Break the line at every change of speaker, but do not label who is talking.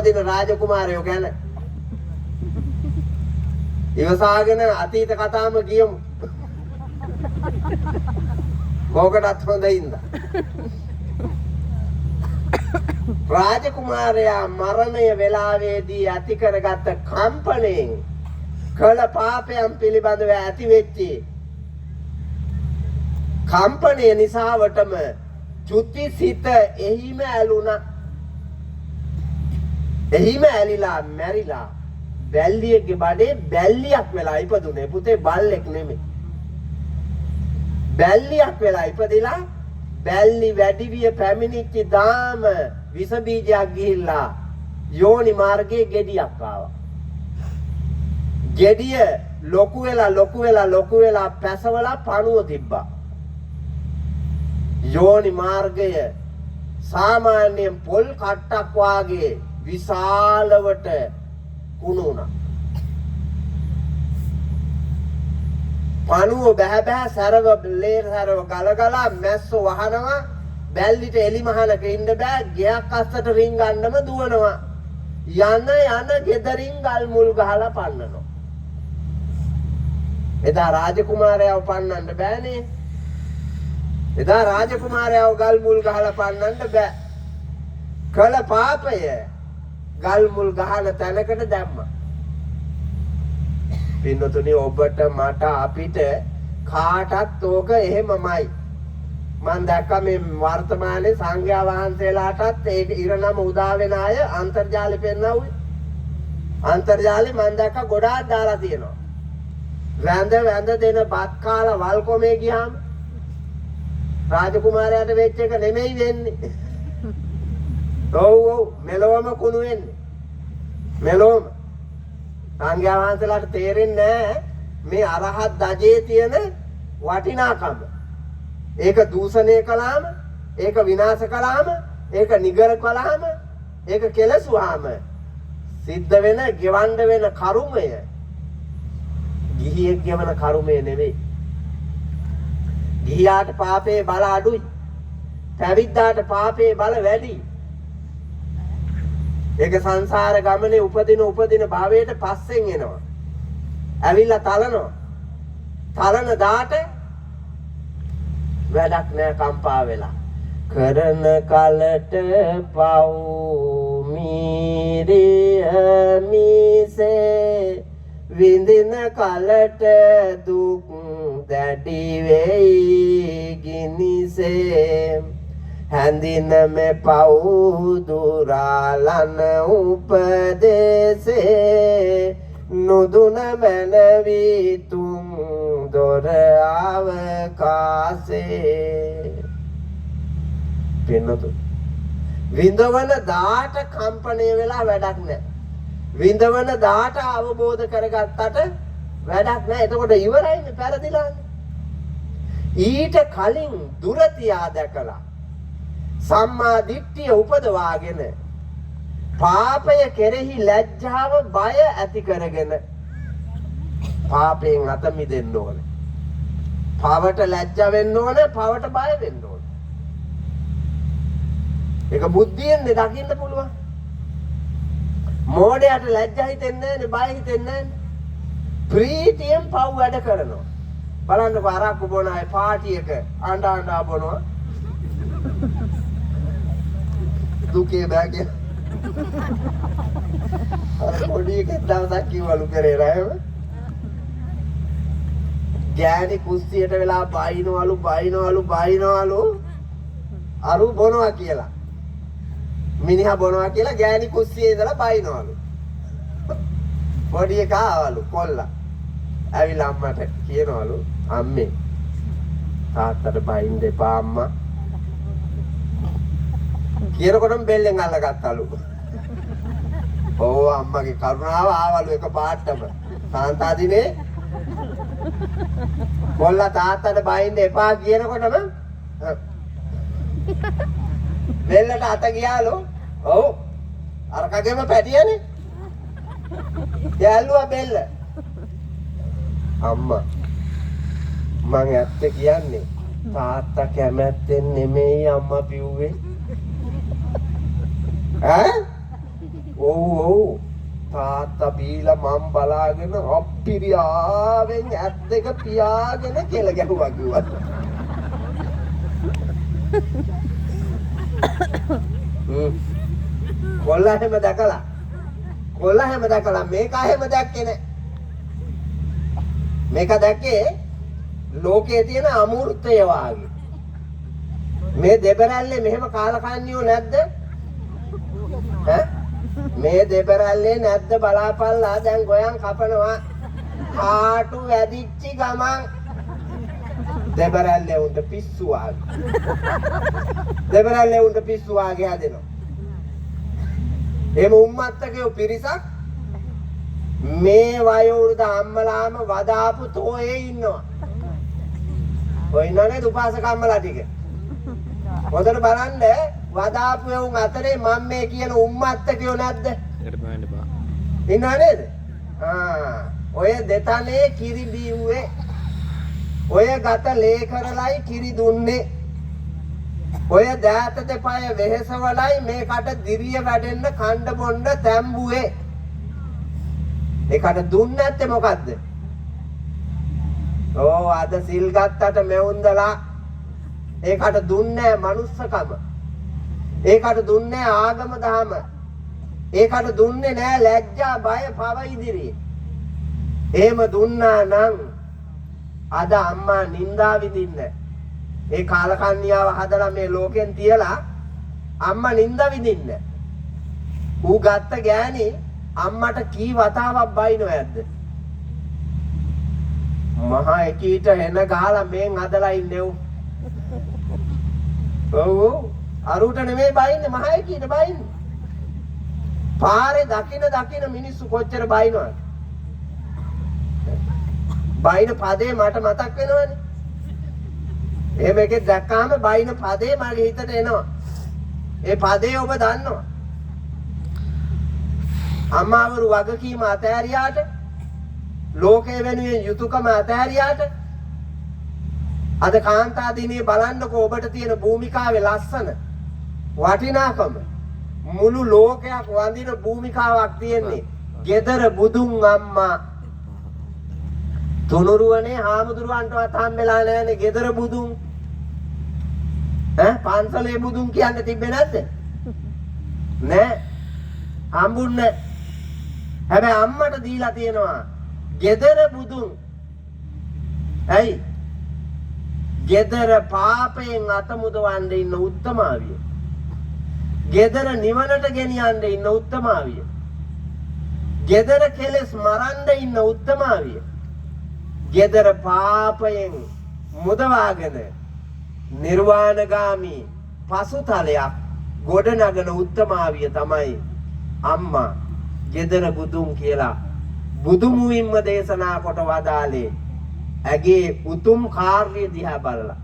උපදින රාජකුමාරයෝ ගැන ඉවසාගෙන අතීත කතාම කියමු. කෝකටත් හොඳින්ද? රාජකුමාරයා මරණය වේලාවේදී ඇති කරගත් කම්පණයෙන් කළ පාපයන් පිළිබඳව ඇති වෙච්චි කම්පණය නිසාවටම චුති සිත එහිම ඇලුණා. එහිම ඇලිලා මැරිලා බැල්ලියගේ බඩේ බැල්ලියක් වෙලා ඉපදුනේ. පුතේ බල්ලෙක් නෙමෙයි. බැල්ලියක් වෙලා ඉපදිලා බැල්ලි වැඩි විය පැමිණිච්ච දාම විස බීජයක් ගිහිල්ලා යෝනි මාර්ගයේ ගෙඩියක් ආවා. ගෙඩිය ලොකු වෙලා පැසවලා පණුව තිබ්බා. යෝනි මාර්ගය සාමාන්‍යයෙන් පොල් කට්ටක් වාගේ විශාලවට කුණු වුණා. පණුව බෑ සරව ලේර සරව ගලගලා මැස්සෝ වහනවා. බැල්ලිට එලි මහනක ඉන්න බෑ. ගෙයක් අස්සට රින් ගන්නම දුවනවා. යන ගෙදරින් ගල් මුල් ගහලා පන්නනවා. එදා රාජකුමාරයව පන්නන්න බෑනේ. එදා රාජකුමාරයව ගල් මුල් ගහලා පන්නන්න බෑ. කළ පාපය ගල් මුල් ගහන තැනකට දැම්මා. පින්නතුනි ඔබට මට අපිට කාටත් ඕක එහෙමමයි. මම දැක්ක මේ වර්තමානයේ සංඝයා වහන්සේලාටත් ඒක ඉරණම උදා වෙන අය අන්තර්ජාලෙ පෙන්නවුවේ. අන්තර්ජාලෙ මම දැක්ක ගොඩාක් දාලා තියෙනවා. වැඳ දෙන බත් කාලා වල්කොමේ ගියාම රාජකුමාරයාට වෙච්ච එක නෙමෙයි වෙන්නේ. ඔව් මෙලොවම කුණු වෙන්නේ. මෙලොවම සංඝයා වහන්සේලාට තේරෙන්නේ නැහැ මේ අරහත් දජේ තියෙන වටිනාකම. ඒක දූෂණය කළාම, ඒක විනාශ කළාම, ඒක නිගර කළාම, ඒක කෙලසුවාම සිද්ධ වෙන, ගෙවන්න වෙන කරුමය ගිහියෙක් ගෙවන කරුමය නෙවෙයි. ගිහියාට පාපේ බල අඩුයි. පැවිද්දාට පාපේ බල වැඩි. ඒක සංසාර ගමනේ උපදින භවයට පස්සෙන් එනවා. ඇවිල්ලා තලනවා. තලන දාට වැඩක් නෑ කම්පා වෙලා. කරන කලට පව් මීරිය මිසේ විඳින කලට දුක් දැඩි වෙයි ගිනිසේ හැඳින මේ පව් දුරාලන උපදේසේ නුදුන මනවි තුන් දොර අවකාසේ. පින්නතු විඳවන දාට කම්පණය වෙලා වැඩක් නැහැ. විඳවන දාට අවබෝධ කරගත්තට වැඩක් නැහැ. එතකොට ඉවරයිනේ, පෙරදිලානේ. ඊට කලින් දුර තියා දැකලා සම්මා දිට්ඨිය උපදවාගෙන පාපය කෙරෙහි ලැජ්ජාව බය ඇති කරගෙන පාපයෙන් අත මිදෙන්න ඕනේ. පවට ලැජ්ජ වෙන්න ඕනේ, පවට බය වෙන්න ඕනේ. ඒක බුද්ධියෙන් දකින්න පුළුවන්. මෝඩයට ලැජ්ජ හිතෙන්නේ නැහැ, බය හිතෙන්නේ නැහැ. ප්‍රීතියෙන් පව් වැඩ කරනවා. බලන්නකො අරක්කු බොන අය පාටියක අඬා බොනවා. දුකේ බෑගේ. අර පොඩි එකෙක් දවසක් කිව්වලු කරේ රෑම. ගෑණි කුස්සියට වෙලා බයිනවලු අරු බොනවා කියලා. මිනිහා බොනවා කියලා ගෑණි කුස්සියේ ඉඳලා බයිනවලු. පොඩි එකා ආවලු කොල්ලා. ඇවිල්ලා අම්මට කියනවලු, අම්මේ තාත්තට බයින්න එපා අම්මා. කියනකොටම බෙල්ලෙන් අල්ලගත්තලු. ඕ අම්මගේ කරුණාව ආවලු එක පාටම. සාන්තාදිනේ කොල්ලා තාත්තට බයින්න එපා කියනකොටම බෙල්ලට අත ගියාලු. ඔව් අරකගෙම පැටියනේ. යල්ලුවා බෙල්ල. අම්මා මං ඇත්ත කියන්නේ තාත්තා කැමැත්තෙන් නෙමෙයි අම්මා පිව්වේ. ඈ ඔව් තාත්තා බීලා මම බලාගෙන අප්පිරියාවෙන් ඇත් දෙක පියාගෙන කෙල ගැහුවා කිව්වා. කොල්ලා හැම දැකලා මේක හැම දැක්කේ නෑ. මේක දැක්කේ ලෝකයේ තියෙන අමූර්තය වාගේ. මේ දෙබරැල්ලේ මෙහෙම කාලකන්නියෝ නැද්ද? ඈ මේ දෙබරැල්ලේ නැද්ද බලාපල්ලා දැන් ගොයන් කපනවා. කාටු වැදිච්චි ගමන් දෙබරැල්ලේ උන්ට පිස්සු වාගේ. දෙබරැල්ලේ උන්ට පිස්සු වාගේ හැදෙනවා. එහෙම උම්මත්තකේ පිරිසක් මේ වයෝවෘද අම්මලාම වදාපු තෝයේ ඉන්නවා. ඔය ඉන්නනේ දුපාසක අම්මලා ටික. හොඳට බලන්න වදාපු උන් අතරේ මම මේ කියන උම්මත්තකයෝ නැද්ද? ඉන්නව නේද? ඔය දෙතනේ කිරි බීව්වේ. ඔය ගත ලේ කරලයි කිරි දුන්නේ. ඔය දෑත දෙපය වෙහෙසවලයි මේකට දිරිය වැඩෙන්න කණ්ඩ බොන්න තැම්බුවේ. ඒකට දුන්නේ නැත්තේ මොකද්ද? ඕ අද සිල් ගත්තට මෙවුන්දලා ඒකට දුන්නේ මනුස්සකම. ඒකට දුන්නේ ආගම දහම. ඒකට දුන්නේ නෑ ලැජ්ජා බය පව ඉදිරියේ. එහෙම දුන්නා නම් අද අම්මා නින්දා විඳින්නේ. ඒ කාලකන්‍යාව හදලා මේ ලෝකෙන් තියලා අම්මා නින්දා විඳින්නේ. ඌ ගත්ත ගෑණි අම්මට කී වතාවක් බයිනෝ ඇද්ද? මහා එකීට එන ගහලා මෙන් අදලා ඉන්නේ ඌ. ඔව් අරුට නෙමෙයි බයින්නේ මහා එකීට බයින්නේ. පාරේ දකින මිනිස්සු කොච්චර බයිනවද? බයින පදේ මට මතක් වෙනවනේ. එහෙම එකෙක් දැක්කාම බයින පදේ මගේ හිතට එනවා. ඒ පදේ ඔබ දන්නවා. අම්මාවරු වගකීම අතෑරියාට ලෝකයේ වෙනුවෙන් යුතුයකම අතෑරියාට අද කාන්තා දිනේ බලන්නකෝ ඔබට තියෙන භූමිකාවේ ලස්සන වටිනාකම මුළු ලෝකයක් වඳින භූමිකාවක් තියෙන්නේ. gedara budun අම්මා තුනුරුවනේ හාමුදුරුවන්ටවත් හම්බෙලා නැහැනේ gedara budun. පන්සලේ බුදුන් කියන්න තිබ්බේ නැද්ද? නෑ. හම්බුන්නේ. හැබැයි අම්මට දීලා තියෙනවා gedara budun. ඇයි? gedara පාපයෙන් අතමුදවන්න ඉන්න උත්තමාවිය. gedara නිවනට ගෙනියන්න ඉන්න උත්තමාවිය. gedara කෙලස් මරන්න ඉන්න උත්තමාවිය. gedara පාපයෙන් මුදවාගෙන නිර්වාණගාමී පසුතලයක් ගොඩනගන උත්තමාවිය තමයි අම්මා gedara budun කියලා බුදුමුවින්ම දේශනා කොට වදාලේ. ඇගේ උතුම් කාර්ය දිහා බලලා